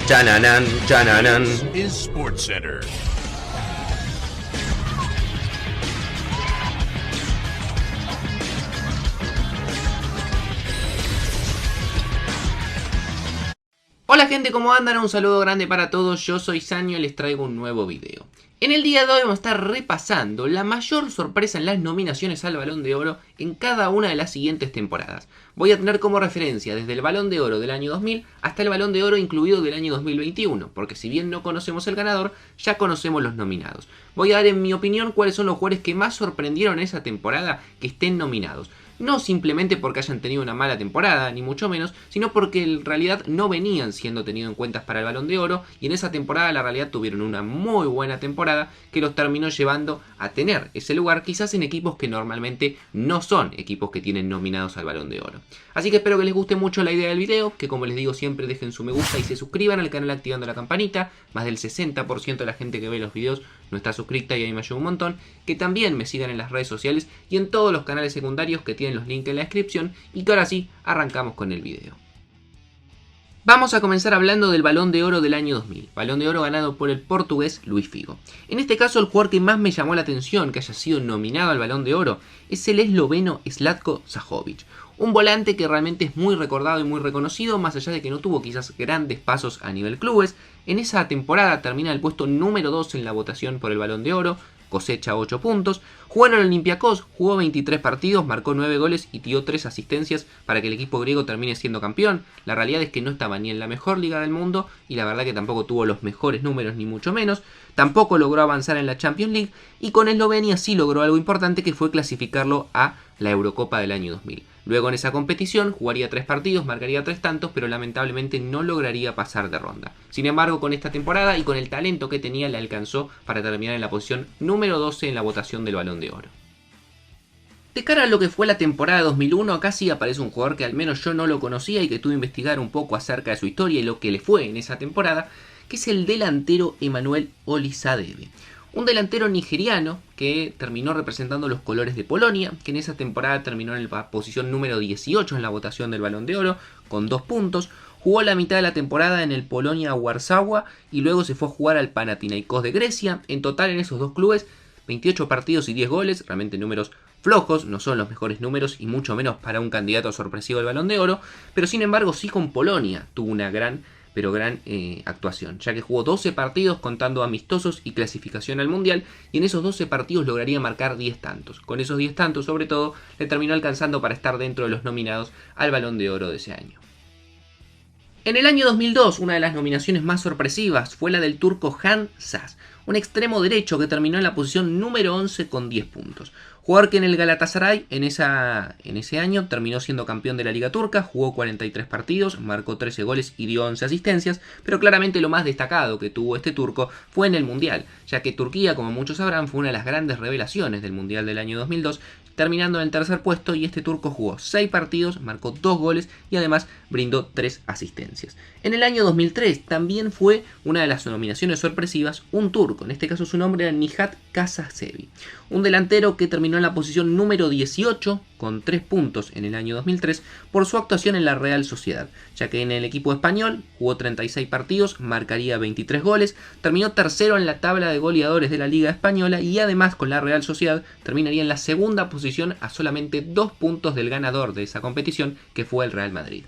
Chananan, chananan. Is SportsCenter. Hola gente, ¿cómo andan? Un saludo grande para todos, yo soy Sanio y les traigo un nuevo video. En el día de hoy vamos a estar repasando la mayor sorpresa en las nominaciones al Balón de Oro en cada una de las siguientes temporadas. Voy a tener como referencia desde el Balón de Oro del año 2000 hasta el Balón de Oro incluido del año 2021, porque si bien no conocemos el ganador, ya conocemos los nominados. Voy a dar en mi opinión cuáles son los jugadores que más sorprendieron en esa temporada que estén nominados. No simplemente porque hayan tenido una mala temporada, ni mucho menos, sino porque en realidad no venían siendo tenidos en cuenta para el Balón de Oro y en esa temporada la realidad tuvieron una muy buena temporada que los terminó llevando a tener ese lugar quizás en equipos que normalmente no son equipos que tienen nominados al Balón de Oro. Así que espero que les guste mucho la idea del video, que como les digo siempre dejen su me gusta y se suscriban al canal activando la campanita. Más del 60% de la gente que ve los videos no está suscrita y a mí me ayuda un montón. Que también me sigan en las redes sociales y en todos los canales secundarios que tienen los links en la descripción. Y que ahora sí, arrancamos con el video. Vamos a comenzar hablando del Balón de Oro del año 2000. Balón de Oro ganado por el portugués Luís Figo. En este caso el jugador que más me llamó la atención que haya sido nominado al Balón de Oro es el esloveno Zlatko Zahovic. Un volante que realmente es muy recordado y muy reconocido, más allá de que no tuvo quizás grandes pasos a nivel clubes. En esa temporada termina el puesto número 2 en la votación por el Balón de Oro, cosecha 8 puntos. Jugó en el Olympiacos, jugó 23 partidos, marcó 9 goles y dio 3 asistencias para que el equipo griego termine siendo campeón. La realidad es que no estaba ni en la mejor liga del mundo y la verdad que tampoco tuvo los mejores números ni mucho menos. Tampoco logró avanzar en la Champions League y con Eslovenia sí logró algo importante que fue clasificarlo a la Eurocopa del año 2000. Luego en esa competición jugaría 3 partidos, marcaría 3 tantos, pero lamentablemente no lograría pasar de ronda. Sin embargo, con esta temporada y con el talento que tenía, le alcanzó para terminar en la posición número 12 en la votación del Balón de Oro. De cara a lo que fue la temporada 2001, acá sí aparece un jugador que al menos yo no lo conocía y que tuve que investigar un poco acerca de su historia y lo que le fue en esa temporada, que es el delantero Emanuel Olisadebe. Un delantero nigeriano que terminó representando los colores de Polonia, que en esa temporada terminó en la posición número 18 en la votación del Balón de Oro, con 2 puntos. Jugó la mitad de la temporada en el Polonia Warsaw y luego se fue a jugar al Panathinaikos de Grecia. En total en esos dos clubes, 28 partidos y 10 goles, realmente números flojos, no son los mejores números y mucho menos para un candidato sorpresivo al Balón de Oro, pero sin embargo sí con Polonia tuvo una gran actuación, ya que jugó 12 partidos contando amistosos y clasificación al Mundial, y en esos 12 partidos lograría marcar 10 tantos. Con esos 10 tantos, sobre todo, le terminó alcanzando para estar dentro de los nominados al Balón de Oro de ese año. En el año 2002, una de las nominaciones más sorpresivas fue la del turco Han Sas, un extremo derecho que terminó en la posición número 11 con 10 puntos. Jugador que en el Galatasaray en ese año terminó siendo campeón de la Liga Turca, jugó 43 partidos, marcó 13 goles y dio 11 asistencias, pero claramente lo más destacado que tuvo este turco fue en el Mundial, ya que Turquía, como muchos sabrán, fue una de las grandes revelaciones del Mundial del año 2002, terminando en el tercer puesto, y este turco jugó 6 partidos, marcó 2 goles y además brindó 3 asistencias. En el año 2003 también fue una de las nominaciones sorpresivas un turco, en este caso su nombre era Nihat Kasasevi, un delantero que terminó en la posición número 18 con 3 puntos en el año 2003 por su actuación en la Real Sociedad, ya que en el equipo español jugó 36 partidos, marcaría 23 goles, terminó tercero en la tabla de goleadores de la Liga Española y además con la Real Sociedad terminaría en la segunda posición a solamente 2 puntos del ganador de esa competición, que fue el Real Madrid.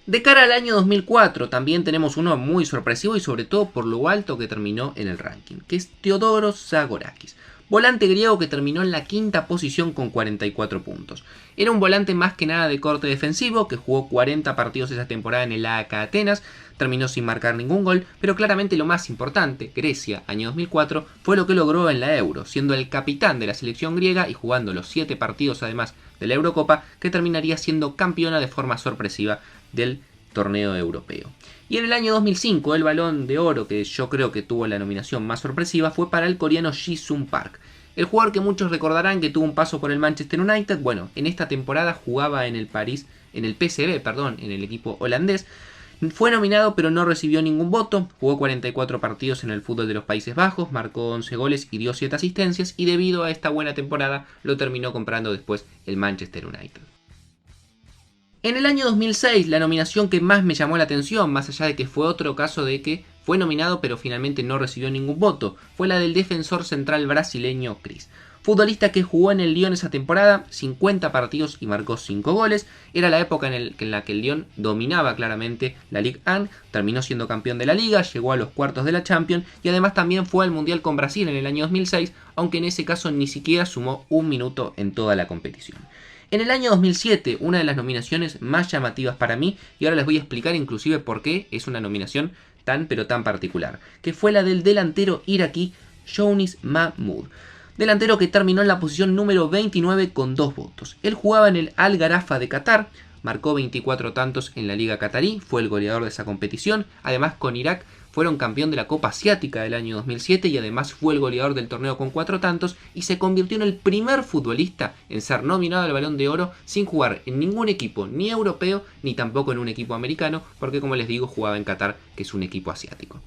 De cara al año 2004 también tenemos uno muy sorpresivo y sobre todo por lo alto que terminó en el ranking, que es Theodoros Zagorakis, volante griego que terminó en la quinta posición con 44 puntos. Era un volante más que nada de corte defensivo que jugó 40 partidos esa temporada en el AEK Atenas, terminó sin marcar ningún gol, pero claramente lo más importante, Grecia, año 2004, fue lo que logró en la Euro, siendo el capitán de la selección griega y jugando los 7 partidos además de la Eurocopa, que terminaría siendo campeona de forma sorpresiva del torneo europeo. Y en el año 2005 el Balón de Oro, que yo creo que tuvo la nominación más sorpresiva, fue para el coreano Ji-sung Park. El jugador que muchos recordarán que tuvo un paso por el Manchester United, bueno, en esta temporada jugaba en el PSV, en el equipo holandés. Fue nominado pero no recibió ningún voto, jugó 44 partidos en el fútbol de los Países Bajos, marcó 11 goles y dio 7 asistencias y debido a esta buena temporada lo terminó comprando después el Manchester United. En el año 2006, la nominación que más me llamó la atención, más allá de que fue otro caso de que fue nominado pero finalmente no recibió ningún voto, fue la del defensor central brasileño Cris. Futbolista que jugó en el Lyon esa temporada, 50 partidos y marcó 5 goles. Era la época en la que el Lyon dominaba claramente la Ligue 1, terminó siendo campeón de la Liga, llegó a los cuartos de la Champions y además también fue al Mundial con Brasil en el año 2006, aunque en ese caso ni siquiera sumó un minuto en toda la competición. En el año 2007, una de las nominaciones más llamativas para mí, y ahora les voy a explicar inclusive por qué es una nominación tan pero tan particular, que fue la del delantero iraquí Younis Mahmoud. Delantero que terminó en la posición número 29 con 2 votos. Él jugaba en el Al Gharafa de Qatar, marcó 24 tantos en la Liga Qatarí, fue el goleador de esa competición, además con Irak fueron campeón de la Copa Asiática del año 2007 y además fue el goleador del torneo con 4 tantos y se convirtió en el primer futbolista en ser nominado al Balón de Oro sin jugar en ningún equipo ni europeo ni tampoco en un equipo americano, porque como les digo jugaba en Qatar, que es un equipo asiático.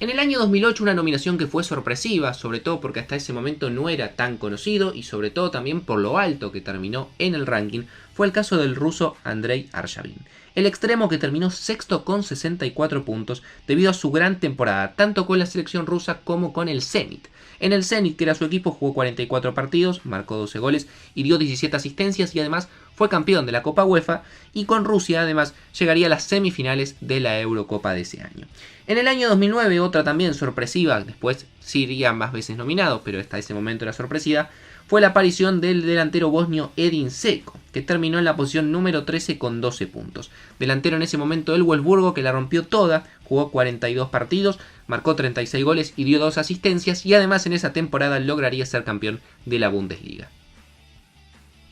En el año 2008 una nominación que fue sorpresiva, sobre todo porque hasta ese momento no era tan conocido y sobre todo también por lo alto que terminó en el ranking, fue el caso del ruso Andrei Arshavin. El extremo que terminó sexto con 64 puntos debido a su gran temporada, tanto con la selección rusa como con el Zenit. En el Zenit, que era su equipo, jugó 44 partidos, marcó 12 goles y dio 17 asistencias y además fue campeón de la Copa UEFA y con Rusia además llegaría a las semifinales de la Eurocopa de ese año. En el año 2009, otra también sorpresiva, después sí iría más veces nominado, pero hasta ese momento era sorpresiva, fue la aparición del delantero bosnio Edin Dzeko, que terminó en la posición número 13 con 12 puntos. Delantero en ese momento del Wolfsburgo que la rompió toda, jugó 42 partidos, marcó 36 goles y dio 2 asistencias y además en esa temporada lograría ser campeón de la Bundesliga.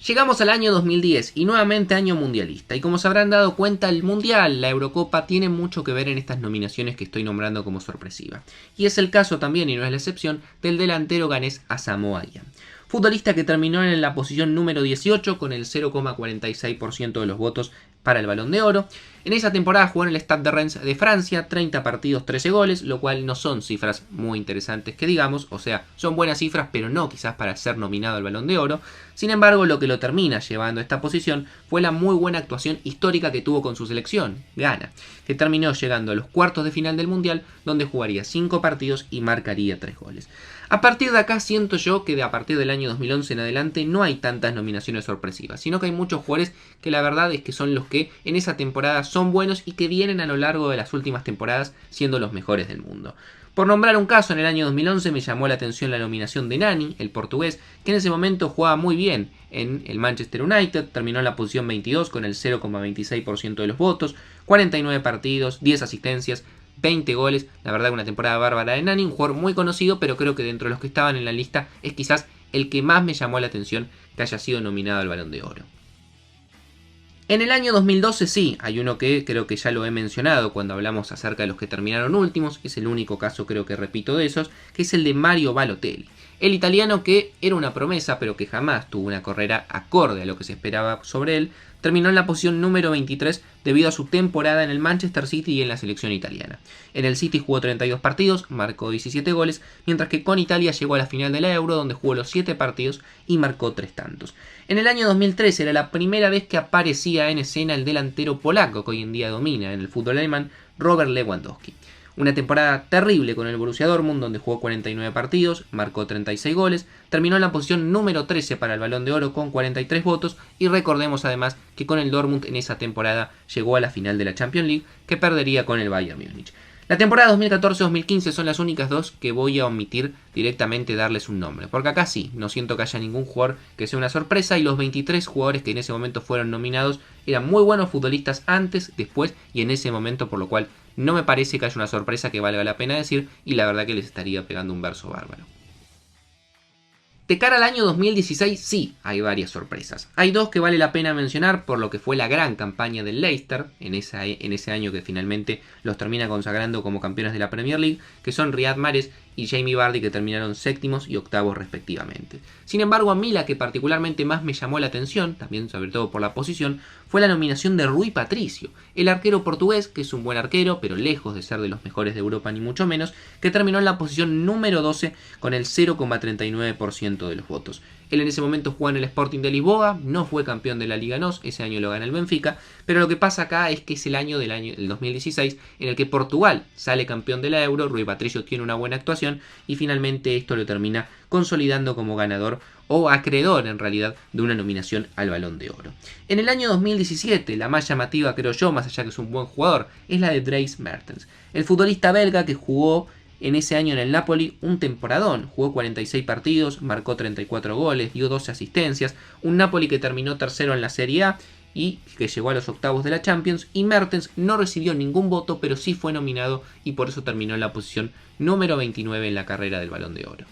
Llegamos al año 2010 y nuevamente año mundialista, y como se habrán dado cuenta el Mundial, la Eurocopa, tiene mucho que ver en estas nominaciones que estoy nombrando como sorpresiva. Y es el caso también, y no es la excepción, del delantero ganés Asamoah Gyan. Futbolista que terminó en la posición número 18 con el 0,46% de los votos para el Balón de Oro. En esa temporada jugó en el Stade de Reims de Francia, 30 partidos, 13 goles, lo cual no son cifras muy interesantes que digamos, o sea, son buenas cifras, pero no quizás para ser nominado al Balón de Oro. Sin embargo, lo que lo termina llevando a esta posición fue la muy buena actuación histórica que tuvo con su selección, Ghana, que terminó llegando a los cuartos de final del Mundial, donde jugaría 5 partidos y marcaría 3 goles. A partir de acá siento yo que a partir del año 2011 en adelante no hay tantas nominaciones sorpresivas, sino que hay muchos jugadores que la verdad es que son los que en esa temporada son buenos y que vienen a lo largo de las últimas temporadas siendo los mejores del mundo. Por nombrar un caso, en el año 2011 me llamó la atención la nominación de Nani, el portugués, que en ese momento jugaba muy bien en el Manchester United, terminó en la posición 22 con el 0,26% de los votos, 49 partidos, 10 asistencias, 20 goles, la verdad una temporada bárbara de Nani, un jugador muy conocido, pero creo que dentro de los que estaban en la lista es quizás el que más me llamó la atención que haya sido nominado al Balón de Oro. En el año 2012 sí, hay uno que creo que ya lo he mencionado cuando hablamos acerca de los que terminaron últimos, es el único caso creo que repito de esos, que es el de Mario Balotelli. El italiano que era una promesa pero que jamás tuvo una carrera acorde a lo que se esperaba sobre él, terminó en la posición número 23 debido a su temporada en el Manchester City y en la selección italiana. En el City jugó 32 partidos, marcó 17 goles, mientras que con Italia llegó a la final de la Euro donde jugó los 7 partidos y marcó 3 tantos. En el año 2013 era la primera vez que aparecía en escena el delantero polaco que hoy en día domina en el fútbol alemán, Robert Lewandowski. Una temporada terrible con el Borussia Dortmund, donde jugó 49 partidos, marcó 36 goles, terminó en la posición número 13 para el Balón de Oro con 43 votos y recordemos además que con el Dortmund en esa temporada llegó a la final de la Champions League que perdería con el Bayern Múnich. La temporada 2014-2015 son las únicas dos que voy a omitir directamente darles un nombre, porque acá sí, no siento que haya ningún jugador que sea una sorpresa y los 23 jugadores que en ese momento fueron nominados eran muy buenos futbolistas antes, después y en ese momento, por lo cual no me parece que haya una sorpresa que valga la pena decir y la verdad que les estaría pegando un verso bárbaro. De cara al año 2016 sí hay varias sorpresas. Hay dos que vale la pena mencionar por lo que fue la gran campaña del Leicester en ese año que finalmente los termina consagrando como campeones de la Premier League, que son Riyad Mahrez y Jamie Vardy, que terminaron séptimos y octavos respectivamente. Sin embargo, a mí la que particularmente más me llamó la atención, también sobre todo por la posición, fue la nominación de Rui Patricio, el arquero portugués, que es un buen arquero, pero lejos de ser de los mejores de Europa ni mucho menos, que terminó en la posición número 12 con el 0,39% de los votos. Él en ese momento jugaba en el Sporting de Lisboa, no fue campeón de la Liga NOS, ese año lo gana el Benfica, pero lo que pasa acá es que es el año del 2016 en el que Portugal sale campeón de la Euro, Rui Patricio tiene una buena actuación y finalmente esto lo termina consolidando como ganador o acreedor en realidad de una nominación al Balón de Oro. En el año 2017, la más llamativa creo yo, más allá que es un buen jugador, es la de Dries Mertens, el futbolista belga que jugó en ese año en el Napoli un temporadón, jugó 46 partidos, marcó 34 goles, dio 12 asistencias, un Napoli que terminó tercero en la Serie A y que llegó a los octavos de la Champions, y Mertens no recibió ningún voto, pero sí fue nominado y por eso terminó en la posición número 29 en la carrera del Balón de Oro.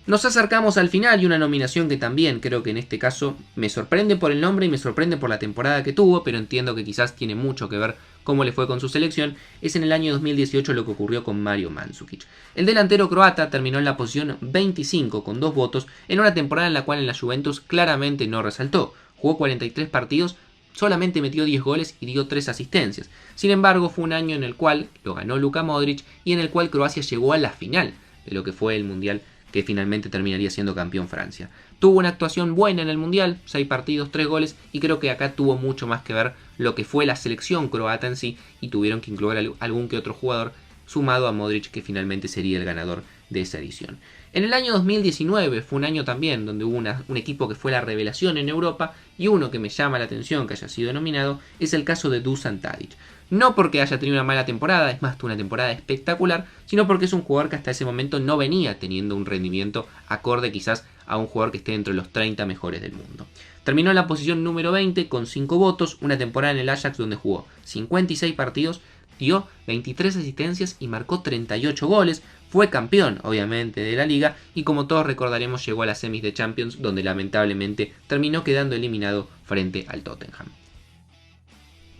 Nos acercamos al final y una nominación que también creo que en este caso me sorprende por el nombre y me sorprende por la temporada que tuvo, pero entiendo que quizás tiene mucho que ver cómo le fue con su selección, es en el año 2018 lo que ocurrió con Mario Mandzukic. El delantero croata terminó en la posición 25 con 2 votos en una temporada en la cual en la Juventus claramente no resaltó. Jugó 43 partidos, solamente metió 10 goles y dio 3 asistencias. Sin embargo, fue un año en el cual lo ganó Luka Modric y en el cual Croacia llegó a la final de lo que fue el Mundial que finalmente terminaría siendo campeón Francia. Tuvo una actuación buena en el Mundial, 6 partidos, 3 goles, y creo que acá tuvo mucho más que ver lo que fue la selección croata en sí, y tuvieron que incluir algún que otro jugador, sumado a Modric, que finalmente sería el ganador de esa edición. En el año 2019 fue un año también donde hubo un equipo que fue la revelación en Europa, y uno que me llama la atención que haya sido nominado es el caso de Dusan Tadic. No porque haya tenido una mala temporada, es más, tuvo una temporada espectacular, sino porque es un jugador que hasta ese momento no venía teniendo un rendimiento acorde quizás a un jugador que esté entre los 30 mejores del mundo. Terminó en la posición número 20 con 5 votos, una temporada en el Ajax donde jugó 56 partidos, dio 23 asistencias y marcó 38 goles, fue campeón obviamente de la liga y como todos recordaremos llegó a las semis de Champions donde lamentablemente terminó quedando eliminado frente al Tottenham.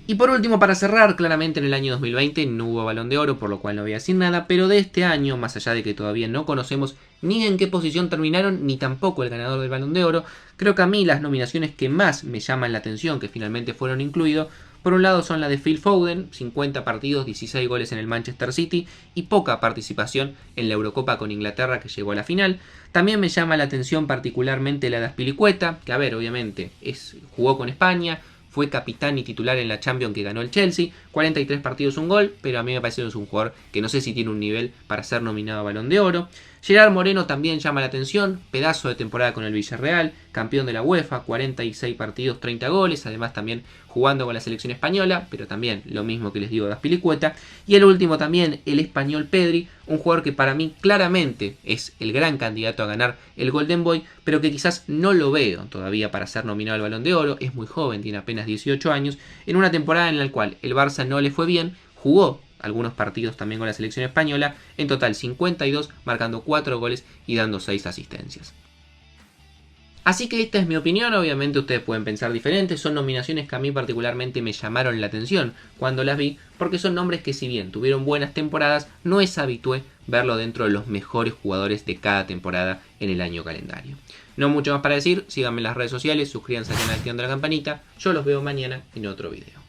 Y por último, para cerrar, claramente en el año 2020 no hubo Balón de Oro, por lo cual no voy a decir nada, pero de este año, más allá de que todavía no conocemos ni en qué posición terminaron, ni tampoco el ganador del Balón de Oro, creo que a mí las nominaciones que más me llaman la atención, que finalmente fueron incluidos, por un lado son la de Phil Foden, 50 partidos, 16 goles en el Manchester City y poca participación en la Eurocopa con Inglaterra que llegó a la final. También me llama la atención particularmente la de Azpilicueta, que a ver, obviamente jugó con España, fue capitán y titular en la Champions que ganó el Chelsea, 43 partidos, un gol, pero a mí me parece que es un jugador que no sé si tiene un nivel para ser nominado a Balón de Oro. Gerard Moreno también llama la atención, pedazo de temporada con el Villarreal, campeón de la UEFA, 46 partidos, 30 goles, además también jugando con la selección española, pero también lo mismo que les digo de Azpilicueta. Y el último también, el español Pedri, un jugador que para mí claramente es el gran candidato a ganar el Golden Boy, pero que quizás no lo veo todavía para ser nominado al Balón de Oro, es muy joven, tiene apenas 18 años, en una temporada en la cual el Barça no le fue bien, jugó algunos partidos también con la selección española, en total 52, marcando 4 goles y dando 6 asistencias. Así que esta es mi opinión, obviamente ustedes pueden pensar diferente, son nominaciones que a mí particularmente me llamaron la atención cuando las vi, porque son nombres que si bien tuvieron buenas temporadas, no es habitué verlo dentro de los mejores jugadores de cada temporada en el año calendario. No mucho más para decir, síganme en las redes sociales, suscríbanse al canal, activando la campanita, yo los veo mañana en otro video.